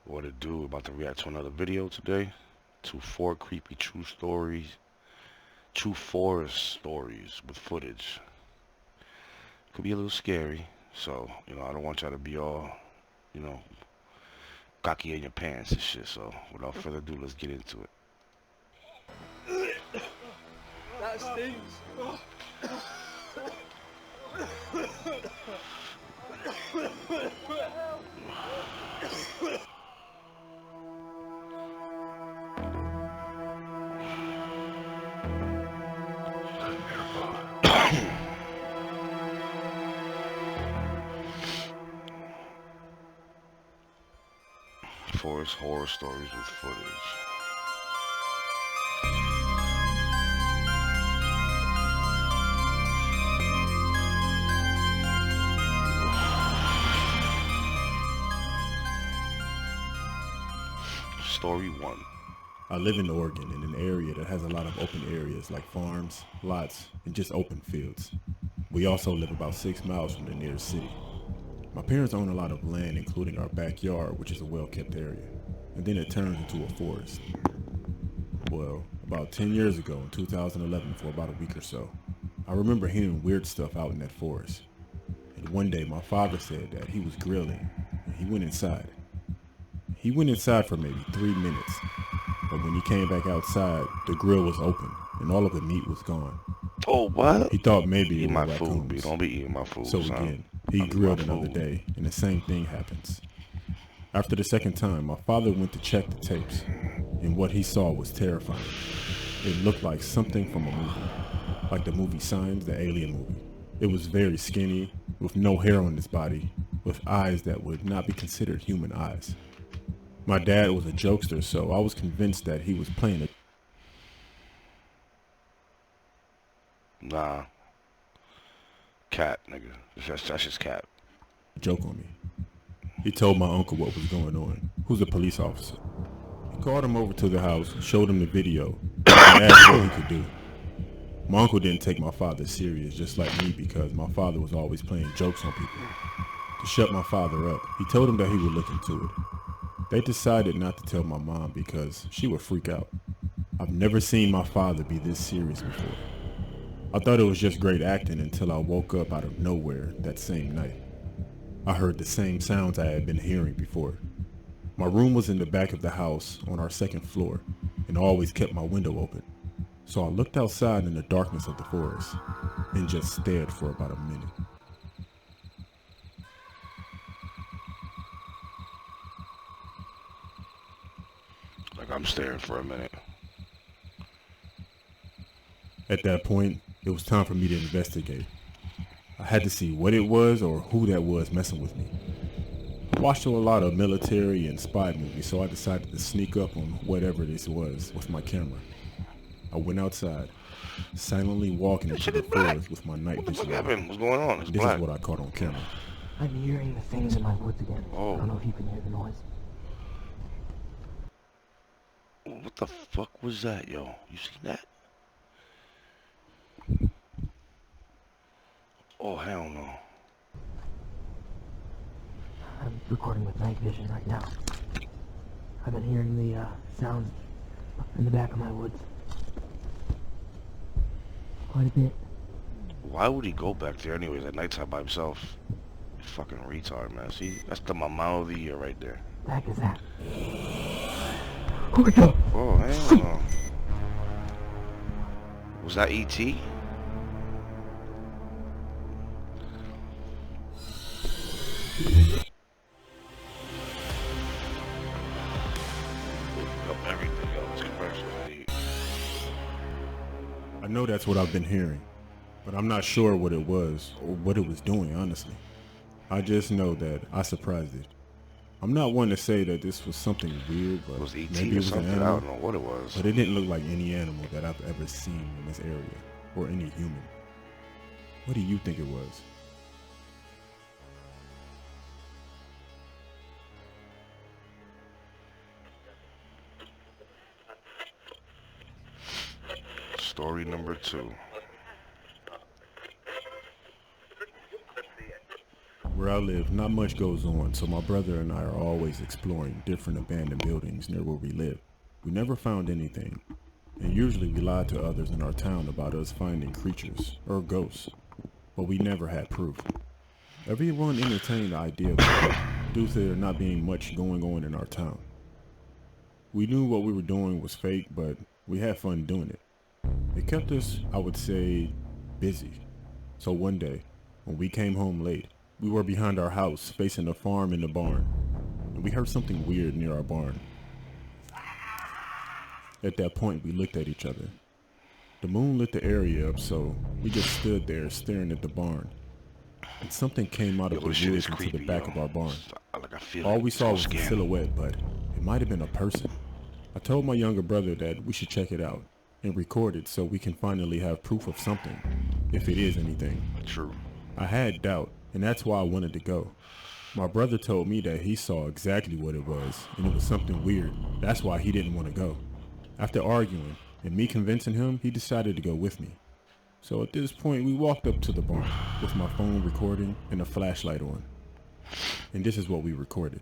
What it do? About to react to another video today. To 4 creepy true stories. True forest stories with footage. Could be a little scary. So, I don't want y'all to be all, you know, cocky in your pants and shit. So, without further ado, let's get into it. That stinks. Forest horror stories with footage. Story 1. I live in Oregon in an area that has a lot of open areas like farms, lots, and just open fields. We also live about 6 miles from the nearest city. My parents own a lot of land, including our backyard, which is a well-kept area, and then it turns into a forest. Well, about 10 years ago in 2011 for about a week or so, I remember hearing weird stuff out in that forest. And one day my father said that he was grilling, and he went inside. He went inside for maybe 3 minutes, but when he came back outside, the grill was open and all of the meat was gone. Oh, what? He thought maybe Eat it my were food, B. raccoons. Don't be eating my food, So son. again, he I'll eat grilled my another food. day, and the same thing happens. After the second time, my father went to check the tapes, and what he saw was terrifying. It looked like something from a movie, like the movie Signs, the alien movie. It was very skinny, with no hair on his body, with eyes that would not be considered human eyes. My dad was a jokester, so I was convinced that he was playing a Nah. Cat, nigga. That's just cat. joke on me. He told my uncle what was going on, who's a police officer. He called him over to the house, showed him the video, and asked what he could do. My uncle didn't take my father serious, just like me, because my father was always playing jokes on people. To shut my father up, he told him that he would look into it. They decided not to tell my mom because she would freak out. I've never seen my father be this serious before. I thought it was just great acting until I woke up out of nowhere that same night. I heard the same sounds I had been hearing before. My room was in the back of the house on our second floor and always kept my window open. So I looked outside in the darkness of the forest and just stared for about a minute. Like, I'm staring for a minute. At that point, it was time for me to investigate. I had to see what it was or who that was messing with me. I watched a lot of military and spy movies, so I decided to sneak up on whatever this was with my camera. I went outside, silently walking into shit the is black. forest with my night What the fuck vision on. happened? What's going on? It's This black. is what I caught on camera. I'm hearing the things in my woods again. Oh. I don't know if you can hear the noise. What the fuck was that, yo? You seen that? Oh, hell no. I'm recording with night vision right now. I've been hearing the sounds in the back of my woods. Quite a bit. Why would he go back there anyways at nighttime by himself? You fucking retard, man. See, that's the mama of the year right there. The heck is that? Oh my god! Oh, hell no. Was that E.T.? Up everything else, commercially. I know that's what I've been hearing, but I'm not sure what it was or what it was doing, honestly. I just know that I surprised it. I'm not one to say that this was something weird, but It was E.T. maybe or it was an something? I animal. don't know what it was. But it didn't look like any animal that I've ever seen in this area, or any human. What do you think it was? Story number 2. Where I live, not much goes on, so my brother and I are always exploring different abandoned buildings near where we live. We never found anything, and usually we lied to others in our town about us finding creatures or ghosts, but we never had proof. Everyone entertained the idea of it due to there not being much going on in our town. We knew what we were doing was fake, but we had fun doing it. It kept us, I would say, busy. So one day, when we came home late, we were behind our house facing the farm and the barn, and we heard something weird near our barn. At that point, we looked at each other. The moon lit the area up, so we just stood there staring at the barn. And something came out of the woods into the back of our barn. All we saw was a silhouette, but it might have been a person. I told my younger brother that we should check it out and record it so we can finally have proof of something, if it is anything. True. I had doubt, and that's why I wanted to go. My brother told me that he saw exactly what it was, and it was something weird. That's why he didn't want to go. After arguing and me convincing him, he decided to go with me. So at this point, we walked up to the barn with my phone recording and a flashlight on. And this is what we recorded.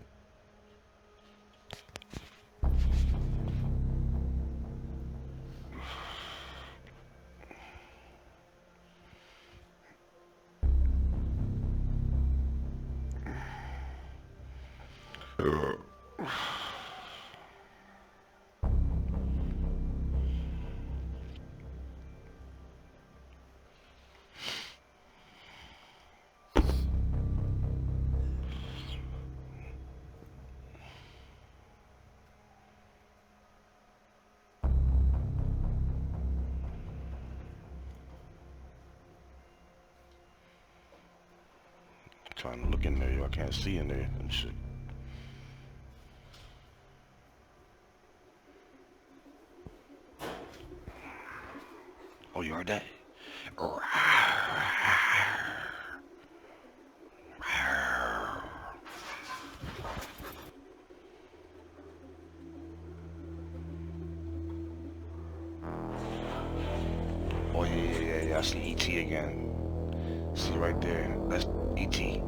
Trying to look in there, yo. I can't see in there and shit. Oh, you heard that? Oh, yeah. I see E.T. again. See right there. That's E.T.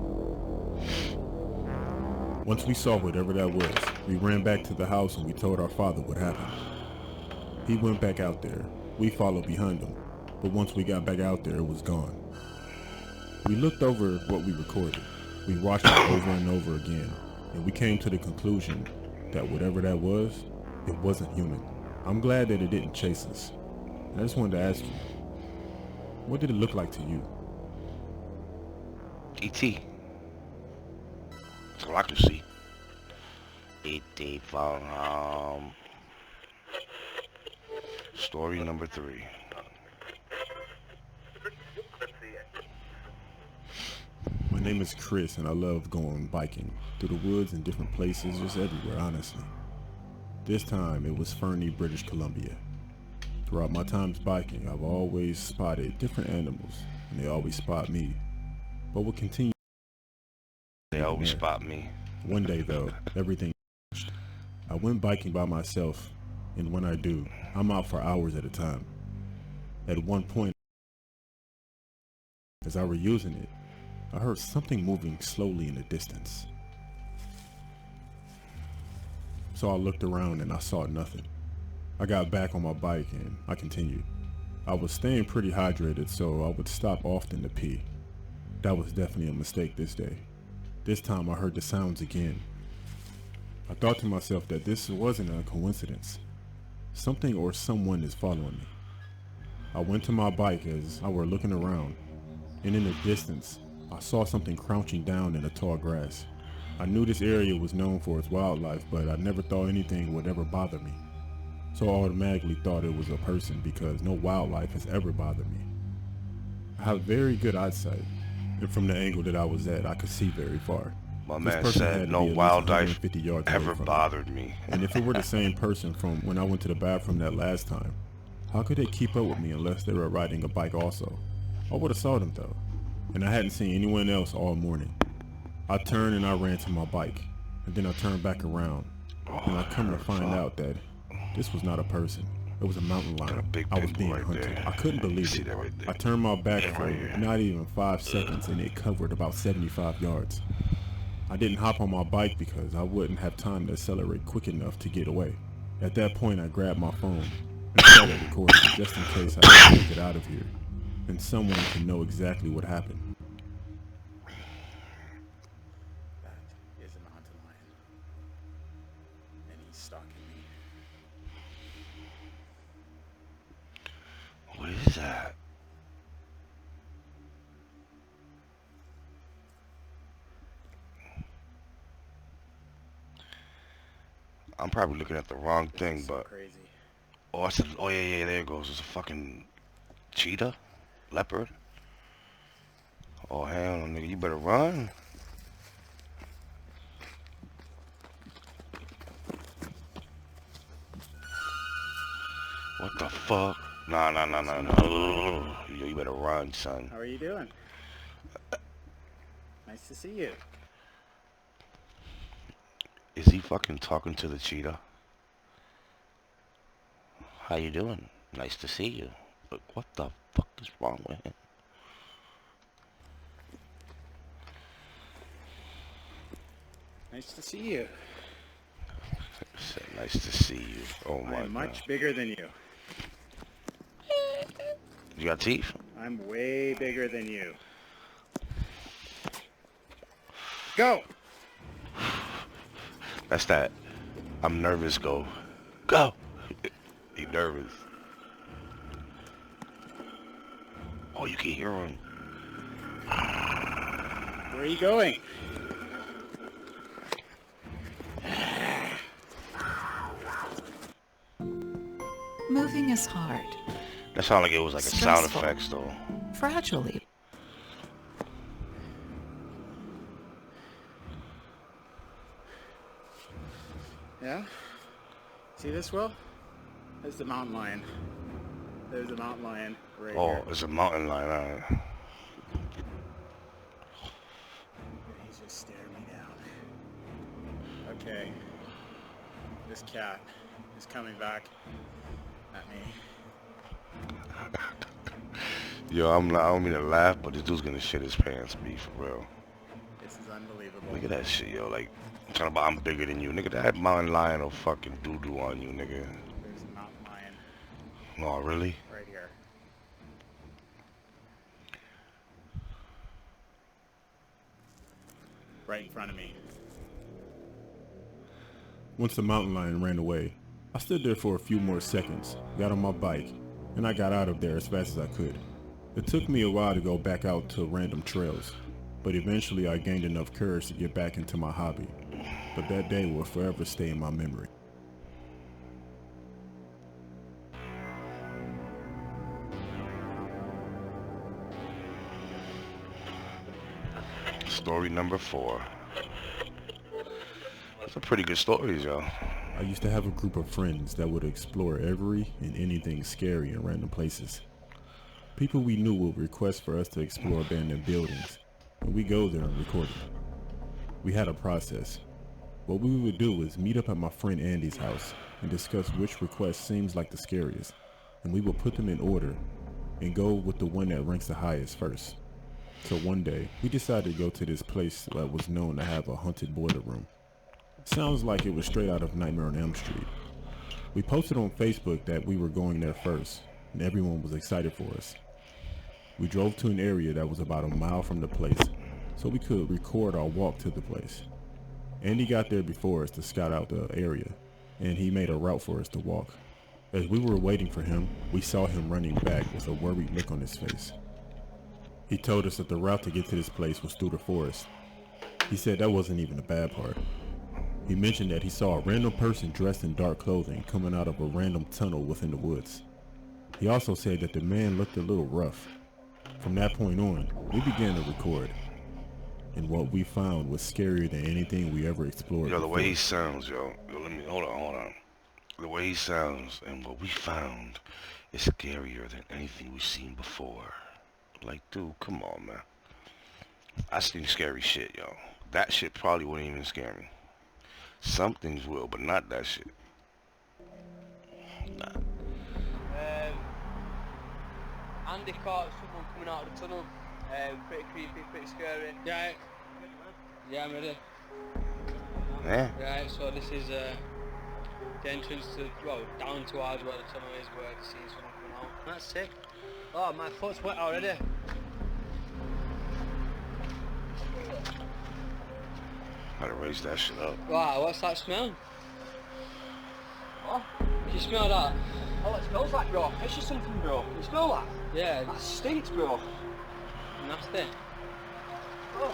Once we saw whatever that was, we ran back to the house and we told our father what happened. He went back out there. We followed behind him, but once we got back out there, it was gone. We looked over what we recorded. We watched it over and over again, and we came to the conclusion that whatever that was, it wasn't human. I'm glad that it didn't chase us. And I just wanted to ask you, what did it look like to you? E.T. That's all I can see. E.T. from story number 3. My name is Chris, and I love going biking through the woods and different places, just everywhere, honestly. This time, it was Fernie, British Columbia. Throughout my times biking, I've always spotted different animals, and they always spot me. But we'll continue. They always spot me. One day, though, everything changed. I went biking by myself, and when I do, I'm out for hours at a time. At one point, as I were using it, I heard something moving slowly in the distance. So I looked around and I saw nothing. I got back on my bike and I continued. I was staying pretty hydrated, so I would stop often to pee. That was definitely a mistake this day. This time I heard the sounds again. I thought to myself that this wasn't a coincidence. Something or someone is following me. I went to my bike as I were looking around, and in the distance, I saw something crouching down in the tall grass. I knew this area was known for its wildlife, but I never thought anything would ever bother me. So I automatically thought it was a person because no wildlife has ever bothered me. I have very good eyesight, and from the angle that I was at, I could see very far. My man said no wildlife ever bothered me. And if it were the same person from when I went to the bathroom that last time, how could they keep up with me unless they were riding a bike also? I would have saw them though, and I hadn't seen anyone else all morning. I turned and I ran to my bike, and then I turned back around, and I come to find out that this was not a person. It was a mountain Got a lion. big I was pit being bull right hunted. there. I couldn't You believe see it. that right there. I turned my back And for right here. not even 5 seconds and it covered about 75 yards. I didn't hop on my bike because I wouldn't have time to accelerate quick enough to get away. At that point, I grabbed my phone and started recording just in case I didn't make it out of here and someone can know exactly what happened. That is a mountain lion. And he's stalking me. What is that? I'm probably looking at the wrong thing, So but crazy. oh, it's a, oh yeah, there it goes. It's a fucking cheetah, leopard. Oh hell no, nigga, you better run. What the fuck? Nah. Yo, you better run, son. How are you doing? Nice to see you. Is he fucking talking to the cheetah? How you doing? Nice to see you. But what the fuck is wrong with him? Nice to see you. Said, nice to see you. Oh my I'm much god. bigger than you. You got teeth? I'm way bigger than you. Go! That's that. I'm nervous. Go. Go. He nervous. Oh, you can hear him. Where are you going? Moving is hard, That sounded like it was like a sound Stressful. effects though. fragile even. Yeah? See this, Will? There's the mountain lion. There's a mountain lion right Oh, here. it's a mountain lion. And he's just staring me down. Okay. This cat is coming back at me. Yo, I don't mean to laugh, but this dude's gonna shit his pants, be for real. This is unbelievable. Look at that shit, yo. Like, I'm talking about I'm bigger than you. Nigga, that mountain lion will fucking doo-doo on you, nigga. There's a mountain lion No, really? right here. Right in front of me. Once the mountain lion ran away, I stood there for a few more seconds, got on my bike, and I got out of there as fast as I could. It took me a while to go back out to random trails, but eventually I gained enough courage to get back into my hobby. But that day will forever stay in my memory. Story number 4. That's a pretty good story, yo. I used to have a group of friends that would explore every and anything scary in random places. People we knew would request for us to explore abandoned buildings, and we go there and record it. We had a process. What we would do is meet up at my friend Andy's house and discuss which request seems like the scariest, and we would put them in order and go with the one that ranks the highest first. So one day, we decided to go to this place that was known to have a haunted boiler room. Sounds like it was straight out of Nightmare on Elm Street. We posted on Facebook that we were going there first, and everyone was excited for us. We drove to an area that was about a mile from the place, so we could record our walk to the place. Andy got there before us to scout out the area, and he made a route for us to walk. As we were waiting for him, we saw him running back with a worried look on his face. He told us that the route to get to this place was through the forest. He said that wasn't even the bad part. He mentioned that he saw a random person dressed in dark clothing coming out of a random tunnel within the woods. He also said that the man looked a little rough. From that point on, we began to record. And what we found was scarier than anything we ever explored Yo, the way he before. sounds, yo. Let me, hold on. The way he sounds and what we found is scarier than anything we've seen before. Like, dude, come on, man. I seen scary shit, yo. That shit probably wouldn't even scare me. Some things will, but not that shit. Nah. Andy caught someone coming out of the tunnel. Pretty creepy, pretty scary. Yeah. Yeah, I'm ready. Yeah. Right, so this is the entrance to, well, down towards where the tunnel is, where I see someone coming out. That's sick. Oh, my foot's wet already. Gotta raise that shit up. Wow, what's that smell? What? Can you smell that? Oh, it smells like, bro. It's just something, bro. You smell that? Yeah, That stinks, bro. nasty. Oh.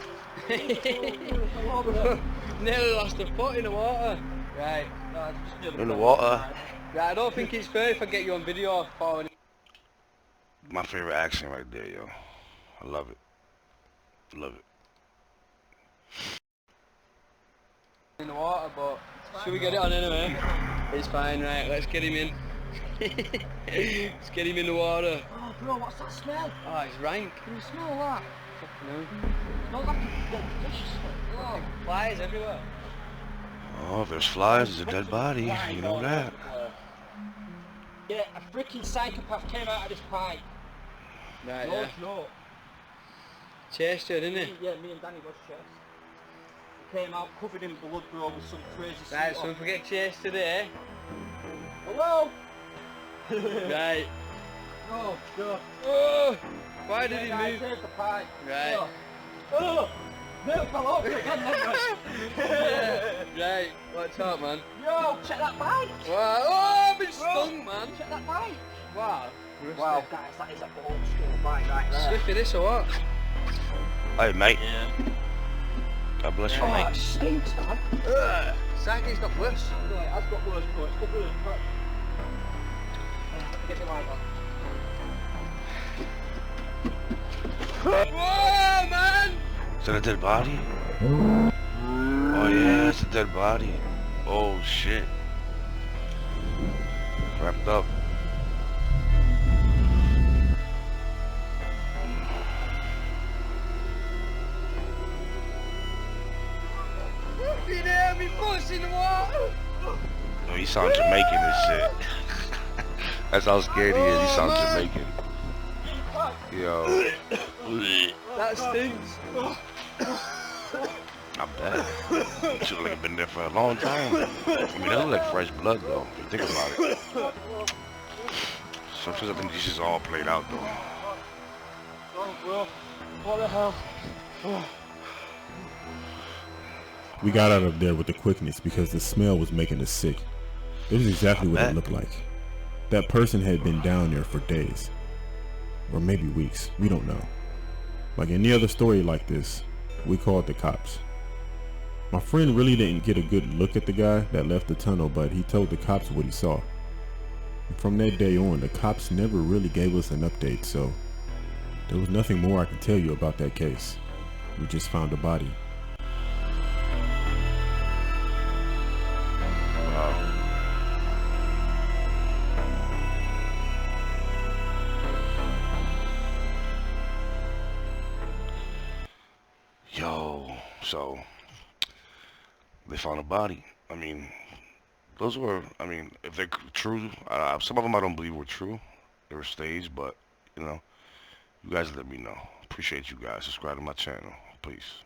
Nearly lost a foot in the water. Right. No, it's just near In the water. Right, I don't think it's fair if I get you on video for My favorite accent right there, yo. I love it. Love it. in the water, but should we get it on anyway? It's fine, right, let's get him in. Let's get him in the water. Oh, bro, what's that smell? Oh, it's rank. Can you smell that? No. It smells like a dead fish. Oh. Flies everywhere. Oh, if there's flies, there's a dead body. You know that. Yeah, a freaking psychopath came out of this pipe. Right, No, yeah. no. Chased her, didn't it? Yeah, me and Danny was chased. He came out covered in blood, bro, with some crazy Right, suit so on. if we get chased today, Hello? right. Oh, God. Oh! Why did he Yeah, move? Take the pipe. Right. Oh! Never fell over again, never. Right, what's up, man? Yo, check that bike! Wow. Oh, I've been stung, man. Check that bike! Wow. Wow, guys, that is a old school bike right there. Slippy this or what? Hey, mate. Yeah. God bless you, Oh, it mate. stinks, man. Psyche's got worse. No, it has got worse, bro. It's got worse. Get the light on. Whoa, man! Is that a dead body? Oh, yeah, it's a dead body. Oh, shit. Wrapped up. You know, me foot's in the water. Oh, he sounds Jamaican and shit. That's how scared he is. He sounds Jamaican. Yo. That stinks. Not bad. Should have like been there for a long time. I mean, that look like fresh blood, though, if you think about it. Sometimes I think this is all played out, though. Oh, bro. What the hell? We got out of there with the quickness because the smell was making us sick. It was exactly what it looked like. That person had been down there for days. Or maybe weeks, we don't know. Like any other story like this, we called the cops. My friend really didn't get a good look at the guy that left the tunnel, but he told the cops what he saw. And from that day on, the cops never really gave us an update, so there was nothing more I could tell you about that case. We just found a body. Yo, so they found a body. I mean, those were, I mean, if they're true, some of them I don't believe were true. They were staged, but, you know, you guys let me know. Appreciate you guys. Subscribe to my channel. Peace.